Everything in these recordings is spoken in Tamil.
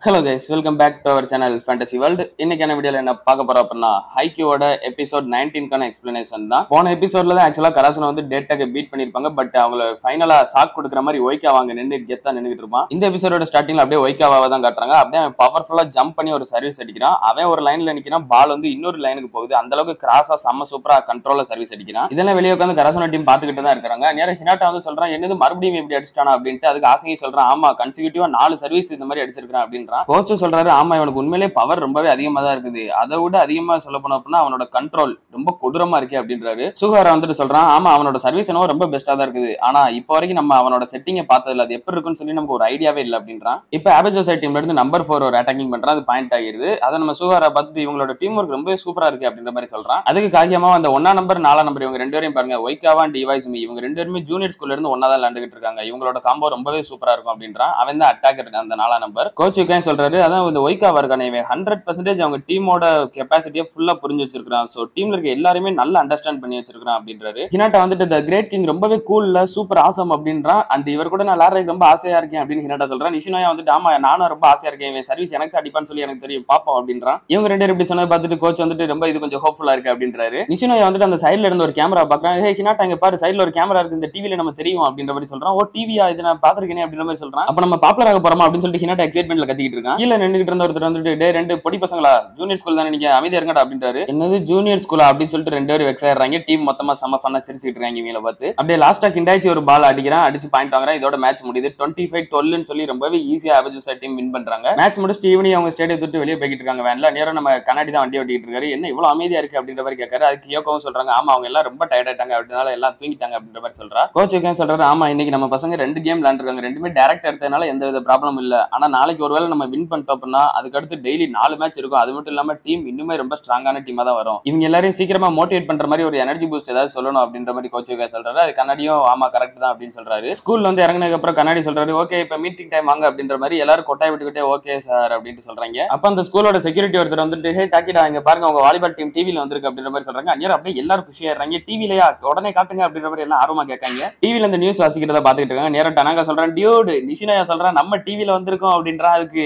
Hello guys, welcome back to our channel fantasy world. இன்னைக்கான வீடியோல என்ன பார்க்க போறோம் அப்படின்னா ஹைக்யூவோட எபிசோட் 19க்கான எக்ஸ்பிளனேஷன் தான். போன எபிசோட்ல தான் ஆக்சுவலா கராசனை வந்து டேட்டாக்கு பீட் பண்ணிருப்பாங்க. பட் அவங்கள ஃபைனலா ஷாக் கொடுக்குற மாதிரி ஒய்காவா அங்க நின்று கெத்தா நின்றுட்டு இருப்பான். இந்த எபிசோட ஸ்டார்டிங்ல அப்படியே ஒய்காவாவை தான் காட்டுறாங்க. அப்படியே அவன் பவர்ஃபுல்லா ஜம்ப் பண்ணி ஒரு சர்வீஸ் அடிக்கிறான். அவன் ஒரு லைன்ல நிக்கிறான், பால் வந்து இன்னொரு லைனுக்கு போகுது. அந்த அளவுக்கு கிராஸா செம்ம சூப்பரா கண்ட்ரோல்ல சர்வீஸ் அடிக்கிறான். இதெல்லாம் வெளியே உட்காந்து கராசன டீம் பாத்துக்கிட்டு தான் இருக்காங்க. நேரம் ஹினாட்டா வந்து சொல்றான், என்னது மறுபடியும் இப்படி அடிச்சிட்டானா அப்படின்ட்டு. அதுக்கு ஆசையை சொல்றான், ஆமா கன்சிக்யூட்டிவா 4 சர்வீஸ் இந்த மாதிரி அடிச்சிருக்கான் அப்படின்றான். கோச்சும் சொல்றாரு, ஆமா இவனுக்கு உண்மையிலே பவர் ரொம்பவே அதிகமா தான் இருக்குது. அதை விட அதிகமா சொல்ல போனோம் அப்படின்னா அவனோட கண்ட்ரோல் ரொம்ப கொடூரமா இருக்கே அப்படின்றாரு. சுகாரா வந்துட்டு சொல்றான், ஆமா அவனோட சர்வீஸ் என்னவோ ரொம்ப பெஸ்டா தான் இருக்குது. ஆனா இப்போ வரைக்கும் நம்ம அவனோட செட்டிங்கை பார்த்ததுல அது எப்படி இருக்குன்னு சொல்லி நமக்கு ஒரு ஐடியாவே இல்லை அப்படின்றான். இப்போ ஆபேஜோசை டீம்ல இருந்து நம்பர் 4 ஒரு அட்டாக்கிங் பண்றான். அது பாயிண்ட் ஆகிடுது. அதை நம்ம சுகாரா பார்த்துட்டு இவங்களோட டீம் ஒர்க் ரொம்ப சூப்பரா இருக்கு அப்படின்ற மாதிரி சொல்றான். அதுக்கு காரியமா அந்த 1ஆம் நம்பர் 4ஆம் நம்பர் இவங்க ரெண்டு பேரையும் பாருங்க, ஒய்காவா அண்ட் டிவைஸ்மி இவங்க ரெண்டு பேருமே ஜூனியர் ஸ்கூல்ல இருந்து ஒன்னா தான் விளையாண்டுகிட்டு இருக்காங்க. இவங்களோட காம்போ ரொம்பவே சூப்பரா இருக்கும் அப்படின்றான். அவன் தான் அட்டாக்கர் அந்த 4ஆம் நம்பர். கோச்சுக்கே சொல்றாரு, அதான் இந்த ஒய்காவா இருக்கானே 100% அவங்க டீமோட கெப்பாசிட்டியை ஃபுல்லா புரிஞ்சு வச்சிருக்கான். சோ டீம்ல இருக்க எல்லாருமே நல்லா அண்டர்ஸ்டாண்ட் பண்ணி வச்சிருக்கான் அப்படின்றாரு. ஹினாட்டா வந்துட்டு தி கிரேட் கிங் ரொம்பவே கூல்ல சூப்பர் ஆசம் அப்படின்றான். அண்ட் இவர் கூட நான் விளையாடுறதுக்கு ரொம்ப ஆசையா இருக்கேன் அப்படின்னு ஹினாட்டா சொல்றான். நிஷினோயா வந்துட்டு, ஆமா நானும் ரொம்ப ஆசையா இருக்கேன், இவன் சர்வீஸ் எனக்கு அடிப்பான்னு சொல்லி எனக்கு தெரியும், பாப்போம் அப்படின்றான். இவங்க ரெண்டு பேரும் இப்படி சொன்னதை பார்த்துட்டு கோச் வந்துட்டு ரொம்ப இது கொஞ்சம் ஹோப்ஃபுல்லா இருக்கு அப்படின்றாரு. நிஷினோயா வந்துட்டு அந்த சைடுல இருந்து ஒரு கேமரா பாக்குறான். ஹே ஹினாட்டா, இங்க பாரு சைடுல ஒரு கேமரா இருக்கு, இந்த டிவில நம்ம தெரியும் அப்படின்ற மாதிரி சொல்றான். ஓ டிவியா, இது நான் பாத்துருக்கேன் அப்படின்ற மாதிரி சொல்றான். அப்ப நம்ம பாப்புலர் ஆக போறோமா அப்படின்னு சொல்லிட்டு ஹினாட்டா எக்ஸைட்மெண்ட்ல கத்திக்கிட்டு இருக்கான். கீழே நின்னுகிட்டு இருந்த ஒருத்தர் வந்துட்டு, டே ரெண்டு பொடி பசங்களா, ஜூனியர் ஸ்கூல் தானே, நீங்க அமைதியா இருக்கடா அப்படின்றாரு. என்னது ஜூனியர் ஸ்கூலா அப்படின்னு சொல்லிட்டு ரெண்டு பேரும் வெக்ஸ் ஆயிடுறாங்க. டீம் மொத்தமா செம்ம ஃபன்னா சிரிச்சிட்டு இருக்காங்க இவங்கள பார்த்து. அப்படியே லாஸ்டா கிண்டாய்ச்சி ஒரு பால் அடிக்கிறான், அடிச்சு பாயிண்ட் வாங்குறான். இதோட மேட்ச் முடியுது 25-12 சொல்லி ரொம்பவே ஈஸியா ஆபேஜோசா டீம் வின் பண்றாங்க. மேட்ச் முடிச்சுட்டு ஈவினிங் அவங்க ஸ்டேடியம் விட்டு வெளியே போய்கிட்டு இருக்காங்க வேன்ல. நேரம் நம்ம கண்ணாடி தான் வண்டி ஓட்டிட்டு இருக்காரு. என்ன இவ்வளவு அமைதியா இருக்கு அப்படின்ற மாதிரி கேட்காரு. அதுக்கு யோகவும் சொல்றாங்க, ஆமா அவங்க எல்லாம் ரொம்ப டயர்ட் ஆயிட்டாங்க அப்படினால எல்லாம் தூங்கிட்டாங்க அப்படின்ற மாதிரி சொல்றா. கோச் யோகம் சொல்றாரு, ஆமா இன்னைக்கு நம்ம பசங்க 2 கேம் விளையாண்டுருக்காங்க, ரெண்டுமே டைரக்ட் எடுத்ததுனால எந்த வித ப்ராப்ளம் இல்ல. ஆனா நாளைக்கு ஒருவேளை நம்ம வின் பண்ணிட்டோம் அப்படின்னா அதுக்கு அடுத்து டெய்லி 4 மேட்ச் இருக்கும். அது மட்டும் இல்லாம டீம் இன்னுமே ரொம்ப ஸ்ட்ராங்கான டீமா தான் வரும். இவங்க எல்லாரையும் சீக்கிரமா மோட்டிவேட் பண்ற மாதிரி ஒரு எனர்ஜி பூஸ்ட் ஏதாவது சொல்லணும் அப்படின்ற மாதிரி கோச் சொல்றாரு. அது கண்ணாடியும் ஆமா கரெக்ட் தான் அப்படின்னு சொல்றாரு. ஸ்கூல்ல வந்து இறங்கினதுக்கு அப்புறம் கண்ணாடி சொல்றாரு, ஓகே இப்ப மீட்டிங் டைம் வாங்க அப்படின்ற மாதிரி எல்லாரும் கொட்டாய் விட்டுக்கிட்டே ஓகே சார் அப்படின்னு சொல்றாங்க. அப்ப அந்த ஸ்கூலோட செக்யூரிட்டி ஒருத்தர் வந்துட்டு, ஹே டாக்கிடா இங்க பாருங்க உங்க வாலிபால் டீம் டிவில வந்திருக்கு அப்படின்ற மாதிரி சொல்றாங்க. அந்நேரம் அப்படியே எல்லாரும் குஷி ஆயிடுறாங்க. டிவிலையா, உடனே காட்டுங்க அப்படின்ற மாதிரி எல்லாம் ஆர்வமா கேட்காங்க. டிவில இந்த நியூஸ் வாசிக்கிறத பாத்துக்கிட்டு இருக்காங்க. நேரம் டனாங்க சொல்றான், டியூட் நிஷினோயா சொல்றான் நம்ம டிவில வந்திருக்கோம் அப்படின்றா. அதுக்கு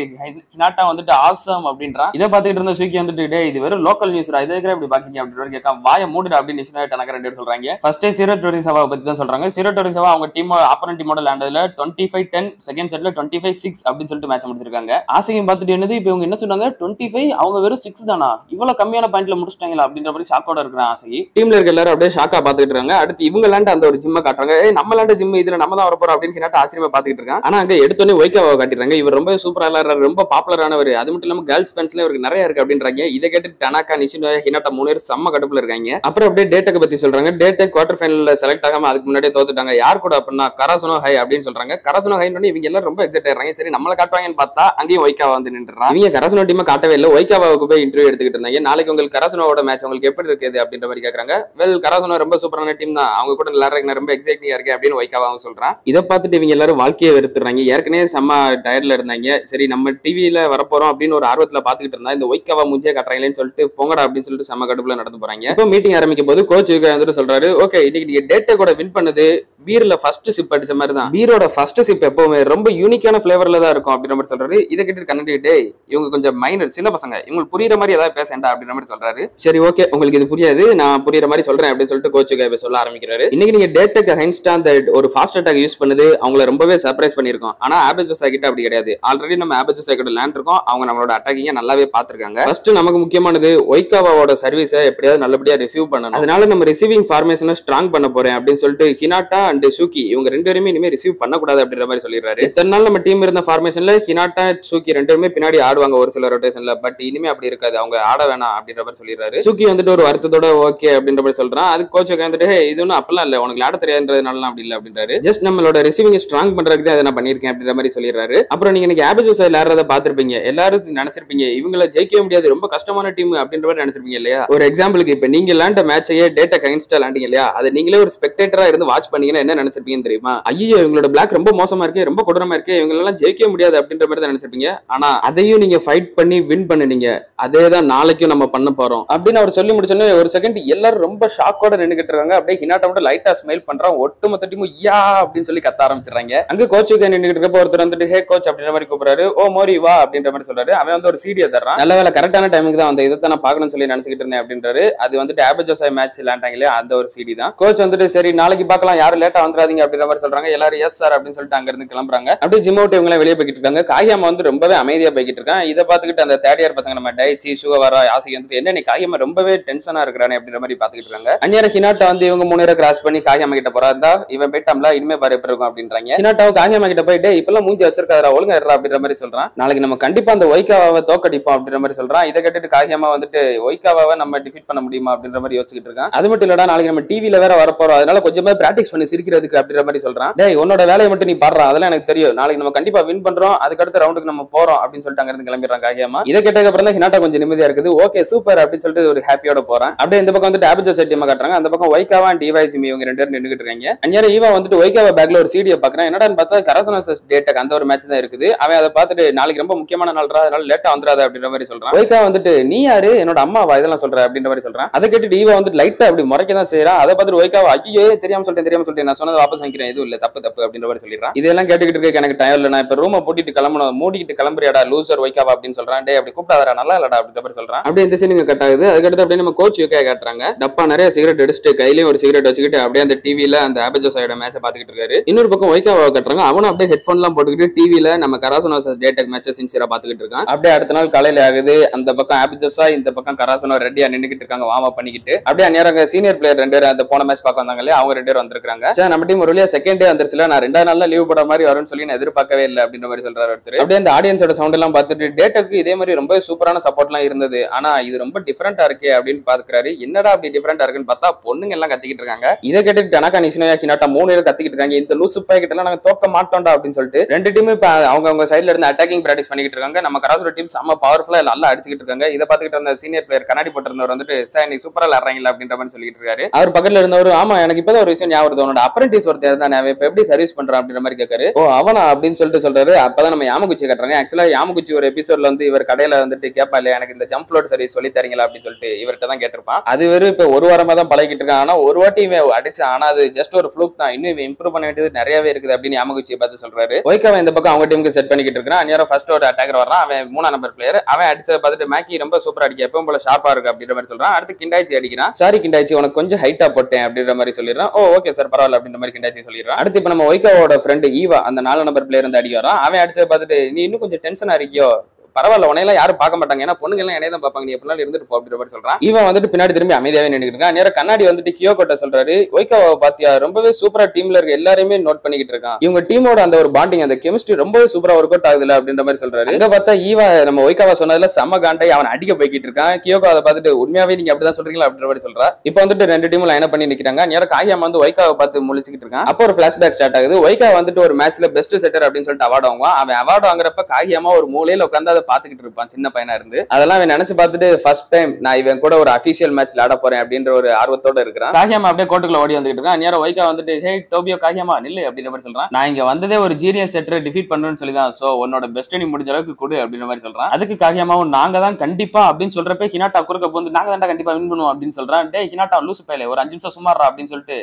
ஹினாட்டா வந்துட்டு ஆசம் அப்படின்றா. இதை பாத்துக்கிட்டு இருந்த சூக்கி வந்துட்டு, டே இது வெறும் லோக்கல் நியூஸ்ரா, இதை இப்படி பாக்கீங்க அப்படின்னு கேட்க, வாய மூடுடா அப்படின்னு நிஷினோயா டனக ரெண்டு பேர் சொல்றாங்க. ஃபர்ஸ்ட் சீரோ டோரிசாவை பத்தி தான் சொல்றாங்க. சீரோ டோரிசாவா அவங்க டீம் ஆப்போனன்ட் டீமோட விளையாண்டதுல 25-10, செகண்ட் செட்ல 25-6 அப்படின்னு சொல்லிட்டு மேட்ச் முடிச்சிருக்காங்க. ஆசையும் பார்த்துட்டு என்னது இப்போ இவங்க என்ன சொன்னாங்க 25 அவங்க வெறும் 6 தானா, இவ்வளவு கம்மியான பாயிண்ட்ல முடிச்சிட்டாங்களா அப்படின்ற மாதிரி ஷாக்கோட இருக்கிறான் ஆசை. டீம்ல இருக்க எல்லாரும் அப்படியே ஷாக்கா பாத்துக்கிட்டு இருக்காங்க. அடுத்து இவங்க விளையாண்ட அந்த ஒரு ஜிம்மை காட்டுறாங்க. நம்ம விளையாண்ட ஜிம் இதுல நம்ம தான் வரப்போறோம் அப்படின்னு ஹினாட்டா ஆச்சரியமா பாத்துக்கிட்டு இருக்கான். ஆனா அங்க எடுத்தோடனே ஒய்காவை காட்டிடுறாங்க. இவர் ரொம்ப சூப்பரா விளையாடுறாரு, ரொம்ப பாப்புலரானவர், அது மட்டும் இல்லாம கேர்ள்ஸ் ஃபேன்ஸ்ல இவருக்கு நிறைய இருக்கு அப்படின்றாங்க. இதை கேட்டு டனாக்கா நிஷினோயா ஹினாட்டா 3 பேர் செம்ம கடுப்புல இருக்காங்க. அப்புறம் அப்படியே டேட்டை பத்தி சொல்றாங்க. டேட்டை குவார்டர் ஃபைனல்ல செலக்ட் ஆகாம அதுக்கு முன்னாடியே தோத்துட்டாங்க. யார் கூட அப்படின்னா கராசுனோ ஹை அப்படின்னு சொல்றாங்க. கராசுனோ ஹைன்னு இவங்க எல்லாம் ரொம்ப எக்ஸைட் ஆயிடுறாங்க. சரி நம்மள காட்டுவாங்கன்னு பார்த்தா அங்கேயும் ஒய்காவா வந்து நின்றுறான். இவங்க கராசுனோ டீமை காட்டவே இல்லை, ஒய்காவாவுக்கு போய் இன்டர்வியூ எடுத்துக்கிட்டு இருந்தாங்க. நாளைக்கு உங்களுக்கு கராசுனோட மேட்ச் உங்களுக்கு எப்படி இருக்குது அப்படின்ற மாதிரி கேட்கறாங்க. வெல் கராசுனோ ரொம்ப சூப்பரான டீம் தான், அவங்க கூட விளையாடுறதுக்கு ரொம்ப எக்ஸைட்டிங்கா இருக்கு அப்படின்னு ஒய்காவாவும் சொல்றான். இதை பார்த்துட்டு இவங்க எல்லாரும் வாழ்க்கையை வெறுத்துறாங்க. ஏற்கனவே செம்ம டயர்ட்ல இருந்தாங்க. சரி நம்ம டிவியில வரப்போறோம் அப்படின்னு ஒரு ஆர்வத்துல பாத்துக்கிட்டு இருந்தா இந்த ஒய்காவா மூஞ்சியா காட்டுறாங்களேன்னு சொல்லிட்டு போங்கடா அப்படின்னு சொல்லிட்டு செம்ம கடுப்புல நடந்து போறாங்க. இப்போ மீட்டிங் ஆரம்பிக்கும் போது கோச் வந்துட்டு சொல்றாரு, ஓகே இன்னைக்கு நீங்க டேட்டா கூட வின் பண்ணது பீர்ல ஃபர்ஸ்ட் சிப் அடிச்ச மாதிரி தான். பீரோட ஃபர்ஸ்ட் சிப் எப்பவுமே ரொம்ப யூனிக்கான ஃபிளேவர்ல தான் இருக்கும் அப்படின்ற மாதிரி சொல்றாரு. இதை கேட்டு கண்ணாடி, டே இவங்க கொஞ்சம் மைனர் சின்ன பசங்க, இவங்களுக்கு புரியுற மாதிரி ஏதாவது பேசண்டா அப்படின்ற மாதிரி சொல்றாரு. சரி ஓகே உங்களுக்கு இது புரியாது, நான் புரியுற மாதிரி சொல்றேன் அப்படின்னு சொல்லிட்டு கோச்சுக்கு சொல்ல ஆரம்பிக்கிறாரு. இன்னைக்கு நீங்க டேட்டாக்கு ஹைன்ஸ்டா அந்த ஒரு ஃபாஸ்ட் அட்டாக் யூஸ் பண்ணது அவங்கள ரொம்பவே சர்ப்ரைஸ் பண்ணிருக்கோம். ஆனா ஆபேஜோசா கிட்ட அப்படி கிடையாது. ஆல்ரெடி நம்ம ஆபேஜோசா கிட்ட லேண்ட் இருக்கோம், அவங்க நம்மளோட அட்டாக்கிங்க நல்லாவே பாத்துருக்காங்க. ஃபர்ஸ்ட் நமக்கு முக்கியமானது ஒய்காவாவோட சர்வீஸை எப்படியாவது நல்லபடியா ரிசீவ் பண்ணணும். அதனால நம்ம ரிசீவிங் ஃபார்மேஷனை ஸ்ட்ராங் பண்ண போறேன் அப்படின்னு சொல்லிட்டு ஹினாட்டா அண்ட் சூக்கி இவங்க ரெண்டு பேருமே இனிமே ரிசீவ் பண்ணக்கூடாது அப்படின்ற மாதிரி சொல்லிடுறாரு. இத்தனை நாள் நம்ம டீம் இருந்த ஃபார்மேஷன்ல ஹினாட்டா சூக்கி ரெண்டு பேருமே பின்னாடி ஆடுவாங்க ஒரு சில ரொட்டேஷன்ல, பட் இனிமே அப்படி இருக்காது, அவங்க ஆட வேணாம் அப்படின்ற மாதிரி சொல்லிடுறாரு. சூக்கி வந்துட்டு ஒரு வருத்தத்தோட ஓகே அப்படின்ற மாதிரி சொல்றான். அது கோச் வந்துட்டு இது ஒன்னும் அப்பெல்லாம் இல்ல, உனக்கு ஆட தெரியாதுன்றதுனால அப்படி இல்ல அப்படின்றாரு. ஜஸ்ட் நம்மளோட ரிசீவிங் ஸ்ட்ராங் பண்றதுக்கு தான் நான் பண்ணிருக்கேன் அப்படின்ற மாதிரி சொல்லிடுறாரு. அப்புறம் நீங்க இன்னைக்கு ஆபேஜோசா விளையாடுறத பாத்திருப்பீங்க, எல்லாரும் நினைச்சிருப்பீங்க இவங்களை ஜெயிக்கவே முடியாது, ரொம்ப கஷ்டமான டீம் அப்படின்ற மாதிரி நினைச்சிருப்பீங்க இல்லையா. ஒரு எக்ஸாம்பிளுக்கு இப்ப நீங்க விளையாண்ட மேட்சையே டேட்டா கைன்ஸ்டா விளையாண்டீங்க இல்லையா, அதை நீங்களே ஒரு ஸ்பெக்டேட்டரா இருந்து வாட்ச் பண்ணீங்கன்னா என்ன நினைச்சிருப்பீங்கன்னு தெரியுமா? ஐயோ இவங்களோட பிளாக் ரொம்ப மோசமா இருக்கு, ரொம்ப கொடூரமா இருக்கு, இவங்க எல்லாம் ஜெயிக்கவே முடியாது அப்படின்ற மாதிரி தான் நினைச்சிருப்பீங்க. ஆனா அதையும் நீங்க ஃபைட் பண்ணி வின் பண்ணுனீங்க, அதேதான் நாளைக்கும் நம்ம பண்ண போறோம் அப்படின்னு அவர் சொல்லி முடிச்சோன்னே ஒரு செகண்ட் எல்லாரும் ரொம்ப ஷாக்கோட நின்னுகிட்டு இருக்காங்க. அப்படியே ஹினாட்டா மட்டும் லைட்டா ஸ்மைல் பண்றான். ஒட்டுமொத்த டீமும் யா அப்படின்னு சொல்லி கத்த ஆரம்பிச்சிடுறாங்க. அங்க கோச்சுக்கு நின்னுகிட்டு இருக்க ஒருத்தர் வந்துட்டு ஹே கோச் அப்படின்ற மாதிரி கூப்பிடுறாரு. ஓ மோரி வா அப்படின்ற மாதிரி சொல்றாரு. அவன் வந்து ஒரு சீடியை தர்றான். நல்ல வேலை கரெக்டான டைமுக்கு தான் வந்து இதை நான் பார்க்கணும்னு சொல்லி நினைச்சிட்டு இருந்தேன் அப்படின்றாரு. அது வந்துட்டு ஆபஜோசாய் மேட்ச் விளையாண்டாங்களே அந்த ஒரு சீடி தான். கோச் வந்துட்டு சரி நாளைக்கு பார்க்கலாம், யாரும் லேட்டா வந்துடாதீங்க அப்படின்ற மாதிரி சொல்றாங்க. எல்லாரும் எஸ் சார் அப்படின்னு சொல்லிட்டு அங்க இருந்து கிளம்புறாங்க. அப்படியே ஜிம் அவுட் இவங்க வெளியே போய்கிட்டு இருக்காங்க. காயாமா வந்து ரொம்பவே அமைதியா போய்கிட்டு இருக்கான். இதை பார்த்துக்கிட்டு அந்த தேர்ட் இயர் பசங்க நம்ம டைச்சி சுகவரா யாசி வந்துட்டு என்ன நீ காயாமா ரொம்பவே டென்ஷனா இருக்கிறானே அப்படின்ற மாதிரி பாத்துக்கிட்டு இருக்காங்க. அந்நேரம் ஹினாட்டா வந்து இவங்க 3 பேரை கிராஸ் பண்ணி காயாமா கிட்ட போறா, இவன் போயிட்டாம்ல இனிமே பாரு எப்படி இருக்கும் அப்படின்றாங்க. ஹினாட்டாவும் காயாமா கிட்ட போயிட்டு இப்பெல்லாம் மூஞ்சி வச்சிருக்காரா ஒழுங்கா இருறா அப்படின்ற மாதிரி சொல்றான். நாளைக்கு நம்ம கண்டிப்பா அந்த ஒய்காவாவை தோக்கடிப்போம் அப்படின்ற மாதிரி சொல்றான். இதை கேட்டுட்டு காயாமா வந்துட்டு ஒய்காவாவை நம்ம டிஃபீட் பண்ண முடியுமா அப்படின்ற மாதிரி யோசிச்சுட்டு இருக்கான். அது மட்டும் இல்லடா நாளைக்கு நம்ம டிவில வேற வரப்போறோம், அதனால கொஞ்சமா பிராக்டிஸ் பண்ணி சிரிக்கிறதுக்கு அப்படின்ற மாதிரி சொல்றான். டேய் உன்னோட வேலையை மட்டும் நீ பாடுறா, அதெல்லாம் எனக்கு தெரியும், நாளைக்கு நம்ம கண்டிப்பா வின் பண்றோம், அதுக்கு அடுத்த ரவுண்டுக்கு நம்ம போறோம் அப்படின்னு சொல்லிட்டு அங்க இருந்து கிளம்பிடுறாங்க காயாமா. இதை கேட்டதுக்கு அப்புறம் தான் ஹினாட்டா கொஞ்சம் நிம்மதியா இருக்குது. ஓகே சூப்பர் அப்படின்னு சொல்லிட்டு ஒரு ஹாப்பியோட போறான். அப்படியே இந்த பக்கம் வந்துட்டு ஆபஜோ சைட்டியமா காட்டுறாங்க. அந்த பக்கம் ஒய்காவா அண்ட் டிவைசிமி இவங்க 2 பேரும் நின்னுகிட்டு இருக்காங்க. அந்நேரம் ஈவா வந்துட்டு ஒய்காவா பேக்ல ஒரு சீடியை பாக்குறான். என்னடான்னு பார்த்தா கராசனா டேட்டக் அந்த ஒரு மேட்ச் தான் இருக்குது. அவன் அதை பார்த்துட்டு நாளைக்கு ரொம்ப முக்கியமான நாள்ரா, அதனால லேட்டா வந்துடாத அப்படின்ற மாதிரி சொல்றான். ஒய்கா வந்துட்டு நீ யாரு என்னோட அம்மாவா இதெல்லாம் சொல்ற அப்படின்ற மாதிரி சொல்றான். அதை கேட்டுட்டு ஈவா வந்துட்டு லைட்டா அப்படி முறைக்க தான் செய்யறான். அதை பார்த்துட்டு ஒய்காவா ஐயோ தெரியாம சொல்லிட்டேன் நான் சொன்னதை வாபஸ் வாங்கிக்கிறேன், எதுவும் இல்ல தப்பு அப்படின்ற மாதிரி சொல்லிடுறான். இதெல்லாம் கேட்டுக்கிட்டு இருக்க எனக்கு டைம் இல்ல, நான் இப்ப ரூமை பூட்டிட்டு கிளம்பணும், மூடிக்கிட்டு கிளம்புறியாடா லூசர் ஒய்காவா அப்படின்னு சொல்றான். டே அப்படி கூப்பிடாதடா நல்லா இல்லடா அப்படின்ற மாதிரி சொல்றான். அப்படியே இந்த சீனுங்க கட் ஆகுது. அதுக்கடுத்து அப்படியே நம்ம கோச் யூகே காட்டுறாங்க. டப்பா நிறைய சிகரெட் அடிச்சுட்டு கையிலயும் ஒரு சிகரெட் வச்சுக்கிட்டு அப்படியே அந்த டிவில அந்த ஆபஜோசாயோட மேட்சை பாத்துக்கிட்டு இருக்காரு. இன்னொரு பக்கம் ஒய்காவா கட்டுறாங்க. அவனும் அப்படியே ஹெட்போன் எல்லாம் போட்டுக்கிட்டு டிவில நம்ம கராசனா டேட்டக் மேட்சை சின்சியரா பாத்துக்கிட்டு இருக்கான். அப்படியே அடுத்த நாள் காலையில ஆகுது. அந்த பக்கம் ஆபஜோசா, இந்த பக்கம் கராசனா ரெடியா நின்னுக்கிட்டு இருக்காங்க வார்ம் அப் பண்ணிக்கிட்டு. அப்படியே நேரம் சீனியர் பிளேயர் 2 பேர் அந்த போன மேட்ச் பார்க்க வந்தாங்க, அவங்க 2 பேர் வந்திருக்காங்க. நம்ம டீம் ஒரு வழியா செகண்ட் டே வந்துருச்சுல, நான் 2வது நாள்ல லீவ் போட மாதிரி வரும்னு சொல்லி நான் எதிர்பார்க்கவே இல்லை அப்படின்ற மாதிரி சொல்றாரு ஒருத்தர். அப்படியே அந்த ஆடியன்ஸோட சவுண்ட் எல்லாம் பார்த்துட்டு டேட்டக்கு இதே மாதிரி ரொம்ப சூப்பரான சப்போர்ட் எல்லாம் இருந்தது, ஆனா இது ரொம்ப டிஃபரெண்டா இருக்கே அப்படின்னு பாத்துக்கிறாரு. என்னடா அப்படி டிஃபரெண்டா இருக்குன்னு பார்த்தா பொண்ணுங்க எல்லாம் கத்திக்கிட்டு இருக்காங்க. இதை கேட்டுட்டு டனகா நிஷினோயா ஹினாட்டா 3 பேர் கத்திக்கிட்டு இருக்காங்க. இந்த லூசு பை கிட்ட எல்லாம் நாங்க தோக்க மாட்டோம்டா அப்படின்னு சொல்லிட்டு 2 டீம் இப்ப அவங்க சைடுல இருந்து அட்டாக்கிங் பிராக்டிஸ் பண்ணிக்கிட்டு இருக்காங்க. நம்ம கராசுரா டீம் செம்ம பவர்ஃபுல்லா நல்லா அடிச்சுக்கிட்டு இருக்காங்க. இதை பார்த்துக்கிட்டு இருந்த சீனியர் பிளேயர் கண்ணாடி போட்டிருந்தவர் வந்துட்டு சார் நீ சூப்பரா விளையாடுறீங்களா அப்படின்ற மாதிரி சொல்லிட்டு இருக்காரு. அவர் பக்கத்துல இருந்தவர் ஆமா எனக்கு இப்பதான் ஒரு விஷயம் ஞாபகம், அவனோட அப்ரெண்டிஸ் ஒருத்தர் தானே, அவன் இப்ப எப்படி சர்வீஸ் பண்றான் அப்படின்ற மாதிரி கேட்காரு. ஓ அவனா அப்படின்னு சொல்லிட்டு சொல்றாரு. அப்பதான் நம்ம யாமகுச்சி கட்டுறாங்க. ஆக்சுவலா யாமகுச்சி ஒரு எபிசோட்ல வந்து இவர் கடையில வந்துட்டு கேட்பா இல்லையா எனக்கு இந்த ஜம்ப் ஃப்ளோட் சர்வீஸ் சொல்லி தரீங்களா அப்படின்னு சொல்லிட்டு இவர்கிட்ட தான் கேட்டிருப்பான். அது வெறும் இப்ப ஒரு வாரமா தான் பழகிட்டு இருக்கான். ஆனா ஒரு வாட்டி இவன் அடிச்சான், ஆனா அது ஜஸ்ட் ஒரு ஃப்ளூக் தான், இன்னும் இவன் இம்ப்ரூவ் பண்ண வேண்டியது நிறையவே இருக்குது அப்படின்னு யாமகுச்சியை பார்த்து சொல்றாரு. ஒய்காவா இந்த பக்கம் அவங்க டீமுக்கு செட் பண்ணிக்கிட்டு இருக்கான். அந்நேரம் ஃபர்ஸ்ட் ஒரு அட்டாக்கர் வரான், அவன் 3ஆம் நம்பர் பிளேயர். அவன் அடிச்சதை பார்த்துட்டு மேக்கி ரொம்ப சூப்பரா அடிக்க எப்பவும் போல ஷார்ப்பா இருக்கு அப்படின்ற மாதிரி சொல்றான். அடுத்து கிண்டாய்ச்சி அடிக்கிறான். சாரி கிண்டாய்ச்சி உனக்கு கொஞ்சம் ஹைட்டா போட்டேன் அப்படின்ற மாதிரி சொல்லிடுறான். ஓ ஓகே சார் பரவாயில்ல அப்படின்ற மாதிரி கிண்டாய்ச்சி சொல்லிடுறான். அடுத்து இப்ப நம்ம ஒய்காவோட ஃப்ரெண்ட் ஈவா அந்த 4ஆம் நம்பர் பிளேயர் வந்து அடிக்க வரான். அவன் அடிச்சதை பார்த்துட்டு நீ இன்னும் கொஞ்சம் டென்ஷனா இருக்கியோ, பரவாயில்ல உனையெல்லாம் யாரும் பார்க்க மாட்டாங்க, ஏன்னா பொண்ணுங்க எல்லாம் என்னைய தான் பார்ப்பாங்க, நீ எப்படினாலும் இருந்துட்டு போ அப்படின்ற மாதிரி சொல்றான். இவன் வந்துட்டு பின்னாடி திரும்பி அமைதியாவே நின்னுட்டு இருக்கான். நேரம் கண்ணாடி வந்துட்டு கியோகோட்ட சொல்றாரு ஒய்காவா பாத்தியா ரொம்பவே சூப்பரா டீம்ல இருக்க எல்லாருமே நோட் பண்ணிக்கிட்டு இருக்கான், இவங்க டீமோட அந்த ஒரு பாண்டிங் அந்த கெமிஸ்ட்ரி ரொம்பவே சூப்பரா ஒர்க் அவுட் ஆகுதுல அப்படின்ற மாதிரி சொல்றாரு. இங்க பார்த்தா ஈவா நம்ம ஒய்காவா சொன்னதுல செம்ம காண்டை அவன் அடிக்க போய்கிட்டு இருக்கான். கியோகோ அதை பார்த்துட்டு உண்மையாவே நீங்க அப்படிதான் சொல்றீங்களா அப்படின்ற மாதிரி சொல்றா. இப்போ வந்துட்டு 2 டீமும் லைன் பண்ணி நிக்கிறாங்க. நேரம் காயாமா வந்து ஒய்காவை பார்த்து முழிச்சுக்கிட்டு இருக்கான். அப்போ ஒரு பிளாஷ்பேக் ஸ்டார்ட் ஆகுது. ஒய்கா வந்துட்டு ஒரு மேட்ச்ல பெஸ்ட் செட்டர் அப்படின்னு சொல்லிட்டு அவார்டு வாங்குவான். அவன் அவார்டு வாங்குறப்ப காயாமா ஒரு மூலையில உட்காந்து அதை பாத்துக்கிட்டு இருப்பான் சின்ன பையனா இருந்து. அதெல்லாம் அவன் நினைச்சு பார்த்துட்டு ஃபர்ஸ்ட் டைம் நான் இவன் கூட ஒரு அபிஷியல் மேட்ச் விளையாட போறேன் அப்படின்ற ஒரு ஆர்வத்தோட இருக்கிறான். காயாமா அப்படியே கோட்டுக்குள்ள ஓடி வந்துட்டு இருக்கான். நேரம் ஒய்கா வந்துட்டு ஹே டோபியோ காயாமா நில்லு அப்படின்ற மாதிரி சொல்றான். நான் இங்க வந்ததே ஒரு ஜீனியஸ் செட்டரை டிஃபீட் பண்ணணும்னு சொல்லி தான், சோ உன்னோட பெஸ்ட் நீ முடிஞ்ச அளவுக்கு கொடு அப்படின்ற மாதிரி சொல்றான். அதுக்கு காயாமாவும் நாங்க தான் கண்டிப்பா அப்படின்னு சொல்றப்ப ஹினாட்டா குறுக்க வந்து நாங்க தான் கண்டிப்பா வின் பண்ணுவோம் அப்படின்னு சொல்றான். டே ஹினாட்டா லூசு பையலே ஒரு 5 நிமிஷம் சும்மாறா அப்படின்னு சொல்லிட்டு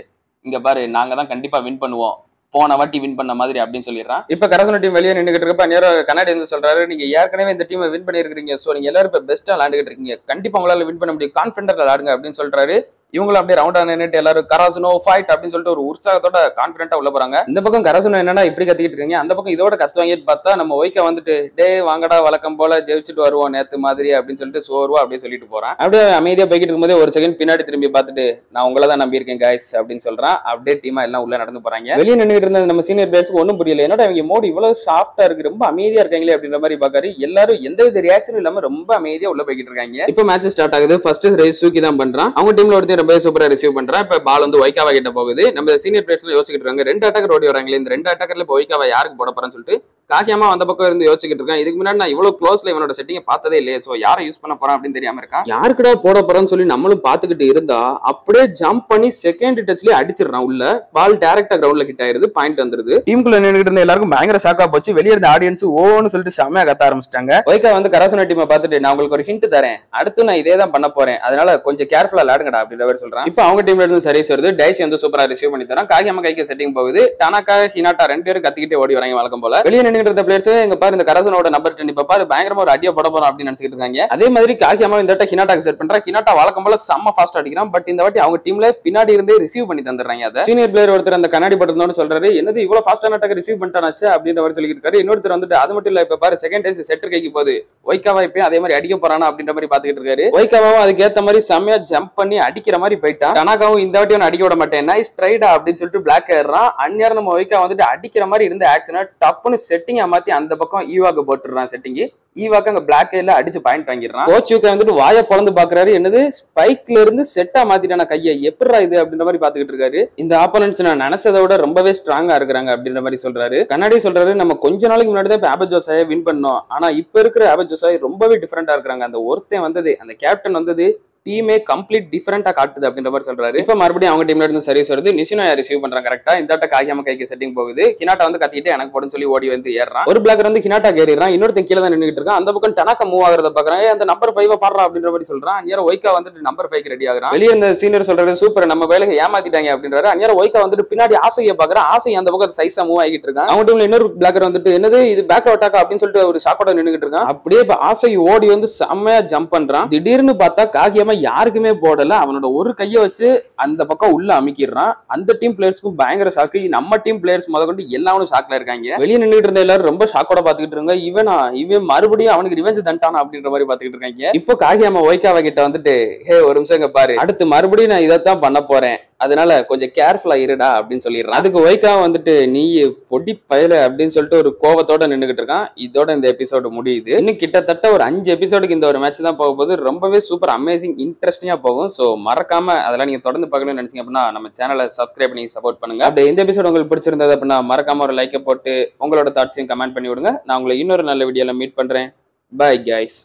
இங்க பாரு நாங்க தான் கண்டிப்பா வின் பண்ணுவோம், போன வாட்டி வின் பண்ண மாதிரி அப்படின்னு சொல்லிடுறான். இப்ப கராசனா டீம் வெளியே நின்றுகிட்டு இருக்கப்ப நேரம் கண்ணாடி வந்து சொல்றாரு நீங்க ஏற்கனவே இந்த டீமை வின் பண்ணிருக்கீங்க, சோ நீங்க எல்லாரும் இப்ப பெஸ்டா விளையாண்டுகிட்டு இருக்கீங்க, கண்டிப்பா உங்களால வின் பண்ண முடியும், கான்பிடென்டா விளையாடுங்க அப்படின்னு சொல்றாரு. இவங்களும் அப்படியே ரவுண்டா நின்னுட்டு எல்லாரும் கராசுனோ ஃபைட் அப்படின்னு சொல்லிட்டு ஒரு உற்சாகத்தோட கான்பிடென்ட்டா உள்ள போறாங்க. இந்த பக்கம் கராசுனோ என்னன்னா இப்படி கத்திக்கிட்டு இருக்கீங்க, அந்த பக்கம் இதோட கத்துவாங்கன்னு பார்த்தா நம்ம ஒய்கா வந்துட்டு டே வாங்கடா வழக்கம் போல ஜெயிச்சுட்டு வருவோம் நேத்து மாதிரி அப்படின்னு சொல்லிட்டு சோர்வா அப்படியே சொல்லிட்டு போறான். அப்படியே அமைதியா போய்கிட்டு இருக்கும்போது ஒரு செகண்ட் பின்னாடி திரும்பி பார்த்துட்டு நான் உங்களை தான் நம்பி இருக்கேன் கைஸ் அப்படின்னு சொல்றான். அப்படியே டீமா எல்லாம் உள்ள நடந்து போறாங்க. வெளியே நின்றுட்டு இருந்த நம்ம சீனியர் பிளேயர்ஸ்க்கு ஒன்னும் புரியல, என்னடா இவங்க மோடி இவ்வளவு சாஃப்டா இருக்கு ரொம்ப அமைதியா இருக்காங்களே அப்படின்ற மாதிரி பாக்காரு. எல்லாரும் எந்த வித ரியாக்ஷனும் இல்லாம ரொம்ப அமைதியா உள்ள போய்கிட்டு இருக்காங்க. இப்போ மேட்ச் ஸ்டார்ட் ஆகுது. ஃபர்ஸ்ட் ரைஸ் சூக்கி தான் பண்றான். அவங்க டீம்ல ஒருத்தர் ரொம்ப சூப்பரா ரிசீவ் பண்றான். இப்ப பால் வந்து ஒய்காவா கிட்ட போகுது. நம்ம சீனியர் பிளேயர்ஸ்ல யோசிச்சுட்டு இருக்காங்க 2 அட்டாக்கர் ஓடி வராங்களே, இந்த 2 அட்டாக்கர்ல இப்போ ஒய்காவா யாருக்கு போட போறான்னு சொல்லிட்டு காக்கியாமா அந்த பக்கம் இருந்து யோசிச்சுட்டு இருக்கான். இதுக்கு முன்னாடி நான் இவ்வளவு க்ளோஸ்ல இவனோட செட்டிங்க பார்த்ததே இல்லையே, சோ யாரை யூஸ் பண்ண போறான் அப்படின்னு தெரியாம இருக்கான். யாருக்குடா போட போறான்னு சொல்லி நம்மளும் பாத்துக்கிட்டு இருந்தா அப்படியே ஜம்ப் பண்ணி செகண்ட் டச்லயே அடிச்சிடறான் உள்ள. பால் டைரக்டா கிரவுண்ட்ல ஹிட் ஆயிருது, பாயிண்ட் வந்துருது. டீமுக்குள்ள நின்னுட்டு இருந்த எல்லாருக்கும் பயங்கர ஷாக்கா போச்சு. வெளியே இருந்த ஆடியன்ஸ் ஓன்னு சொல்லிட்டு செமையா கத்த ஆரம்பிச்சிட்டாங்க. ஒய்கா வந்து கராசுனா டீமை பார்த்துட்டு நான் உங்களுக்கு ஒரு ஹிண்ட் தரேன், அடுத்து நான் இதே தான் பண்ண போறேன், அதனால கொஞ்சம் கேர்ஃபுல்லா விளையாடுங்கடா அப்படின்ற அப்படின்ற மாதிரி சொல்றான். இப்போ அவங்க டீம்ல இருந்து சரி வருது. டைச்சி வந்து சூப்பரா ரிசீவ் பண்ணி தரான். காகியாமா கைக்கு செட்டிங் போகுது. டானாக்கா ஹினாட்டா 2 பேரும் கத்திக்கிட்டே ஓடி வராங்க வழக்கம் போல. வெளியே நின்னுட்டு இருந்த பிளேயர்ஸ் எங்க பாரு இந்த கரசனோட நம்பர் 10 இப்ப பாரு பயங்கரமா ஒரு அடியை போட போறோம் அப்படின்னு நினைச்சிட்டு இருக்காங்க. அதே மாதிரி காகியாமா இந்த வாட்டி ஹினாட்டாக்கு செட் பண்றா. ஹினாட்டா வழக்கம் போல செம்ம ஃபாஸ்ட் அடிக்கிறான். பட் இந்த வாட்டி அவங்க டீம்ல பின்னாடி இருந்தே ரிசீவ் பண்ணி தந்துடுறாங்க. அதை சீனியர் பிளேயர் ஒருத்தர் அந்த கண்ணாடி பட்டதோட சொல்றாரு, என்னது இவ்வளவு ஃபாஸ்டான அட்டாக் ரிசீவ் பண்ணிட்டானாச்சு அப்படின்ற மாதிரி சொல்லிட்டு இருக்காரு. இன்னொருத்தர் வந்துட்டு அது மட்டும் இல்ல, இப்ப பாரு செகண்ட் டேஸ் செட்டர் கைக்கு போகுது, ஒய்காவா இப்பயும் அதே மாதிரி அடிக்க போறானா அப்படின்ற மாதிரி பாத்துக்கிட்டு இருக்காரு. ஒய்காவாவும் அதுக்கு ஏத்த மாதிரி செம்மையா ஜம்ப் பண்ணி அடிக்கிற மாதிரி போயிட்டான். டனாகாவும் இந்த வாட்டி அடிக்க விட மாட்டேன், நைஸ் ட்ரைடா அப்படின்னு சொல்லிட்டு பிளாக் ஏறான். அந்நேரம் நம்ம ஒய்கா வந்துட்டு அடிக்கிற மாதிரி இருந்த ஆக்ஷனை டப்புன்னு செட்டிங்கா மாத்தி அந்த பக்கம் ஈவாக்கு போட்டுறான். செட்டிங் ஈவாக்கு அங்க பிளாக் கையில அடிச்சு பாயிண்ட் வாங்கிடுறான். கோச் யூகே வந்துட்டு வாயை பொழந்து பாக்குறாரு, என்னது ஸ்பைக்ல இருந்து செட்டா மாத்திட்டான கையை எப்படா இது அப்படின்ற மாதிரி பாத்துக்கிட்டு இருக்காரு. இந்த ஆப்போனன்ட்ஸ் நான் நினைச்சதை விட ரொம்பவே ஸ்ட்ராங்கா இருக்கிறாங்க அப்படின்ற மாதிரி சொல்றாரு. கண்ணாடி சொல்றாரு, நம்ம கொஞ்ச நாளைக்கு முன்னாடி தான் ஆபத் ஜோசாயை வின் பண்ணோம், ஆனா இப்ப இருக்கிற ஆபத் ஜோசாய் ரொம்பவே டிஃபரெண்டா இருக்காங்க. அந்த ஒருத்தன் வந்தது, அந்த கேப்டன் வந்தது டீமே கம்ப்ளீட் டிஃபரெண்டா காட்டுது அப்படின்ற மாதிரி சொல்றாரு. இப்ப மறுபடியும் அவங்க டீம்ல இருந்து சர்வீஸ் வருது. நிஷினோயா ரிசீவ் பண்றாங்க கரெக்டா. இந்த ஆட்ட காகியாமா கைக்கு செட்டிங் போகுது. ஹினாட்டா வந்து கத்திட்டு எனக்கு போடுன்னு சொல்லி ஓடி வந்து ஏறான். ஒரு பிளாக்கர் வந்து ஹினாட்டா ஏறிறான், இன்னொருத்தன் கீழே தான் நின்னுட்டு இருக்கான். அந்த பக்கம் டனாக்கா மூவ் ஆகிறத பாக்குறாங்க. அந்த நம்பர் 5 பாடுறா அப்படின்ற மாதிரி சொல்றான். அந்நேரம் ஒய்கா வந்துட்டு நம்பர் 5 ரெடி ஆகுறான். வெளியே இருந்த சீனியர் சொல்றாரு, சூப்பர் நம்ம வேலையை ஏமாத்திட்டாங்க அப்படின்றாரு. அந்நேரம் ஒய்கா வந்துட்டு பின்னாடி ஆசையை பாக்குறான். ஆசை அந்த பக்கம் சைஸா மூவ் ஆகிட்டு இருக்கான். அவங்க டீம்ல இன்னொரு பிளாக்கர் வந்துட்டு என்னது இது பேக் அட்டாக் அப்படின்னு சொல்லிட்டு ஒரு ஷாக்கோட நின்னுட்டு இருக்கான். அப்படியே இப்ப ஆசை ஓடி வந்து செம்மையா ஜம்ப் பண்றான். திடீர்னு பார்த்தா காகியாமா யாருக்குமே அவனோட ஒரு கையை வச்சு அந்த பக்கம் உள்ள அமுக்கிடுறான். அந்த டீம் பிளேயர்ஸ்க்கும் பயங்கர ஷாக்கு. நம்ம டீம் பிளேயர்ஸ் முதற்கொண்டு எல்லாரும் ஷாக்ல இருக்காங்க. வெளியே நின்றுட்டு இருந்த எல்லாரும் ரொம்ப ஷாக்கோட பாத்துக்கிட்டு இருக்காங்க. இவன் மறுபடியும் அவனுக்கு ரிவெஞ்ச் தண்டானா அப்படின்ற மாதிரி பாத்துக்கிட்டு இருக்காங்க. இப்போ காகியாமா ஒய்காவா கிட்ட வந்துட்டு, ஹே ஒரு நிமிஷம் இங்க பாரு, அடுத்து மறுபடியும் நான் இதைத்தான் பண்ண போறேன், அதனால கொஞ்சம் கேர்ஃபுல்லா இருடா அப்படின்னு சொல்லிடுறான். அதுக்கு ஒய்கா வந்துட்டு நீ பொடி பயல அப்படின்னு சொல்லிட்டு ஒரு கோவத்தோட நின்னுகிட்டு இருக்கான். இதோட இந்த எபிசோடு முடியுது. இன்னும் கிட்டத்தட்ட ஒரு 5 எபிசோடுக்கு இந்த ஒரு மேட்ச் தான் போக போகுது. ரொம்பவே சூப்பர் அமேசிங் இன்ட்ரெஸ்டிங்கா போகும். ஸோ மறக்காம அதெல்லாம் நீங்க தொடர்ந்து பார்க்கணும்னு நினைச்சீங்க அப்படின்னா நம்ம சேனலை சப்ஸ்கிரைப் பண்ணி சப்போர்ட் பண்ணுங்க. அப்படி இந்த எபிசோட் உங்களுக்கு பிடிச்சிருந்தது அப்படின்னா மறக்காம ஒரு லைக்கை போட்டு உங்களோட தாட்ஸையும் கமெண்ட் பண்ணி விடுங்க. நான் உங்களை இன்னொரு நல்ல வீடியோல மீட் பண்றேன். Bye guys.